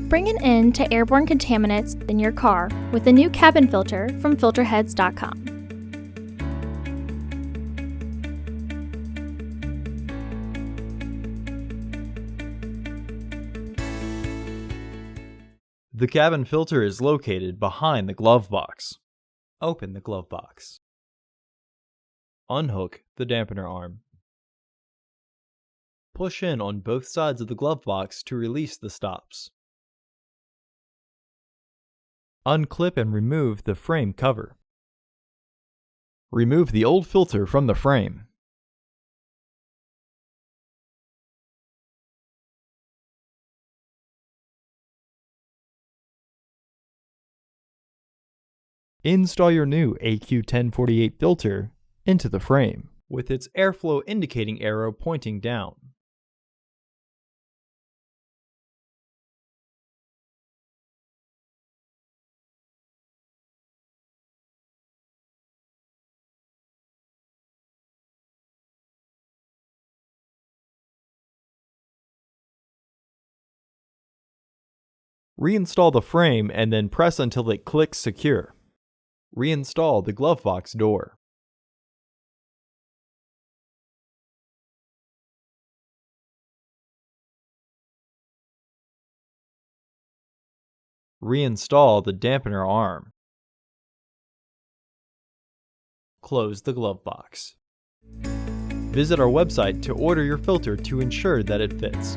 Bring an end to airborne contaminants in your car with the new cabin filter from Filterheads.com. The cabin filter is located behind the glove box. Open the glove box. Unhook the dampener arm. Push in on both sides of the glove box to release the stops. Unclip and remove the frame cover. Remove the old filter from the frame. Install your new AQ1048 filter into the frame, with its airflow indicating arrow pointing down. Reinstall the frame and then press until it clicks secure. Reinstall the glove box door. Reinstall the dampener arm. Close the glove box. Visit our website to order your filter to ensure that it fits.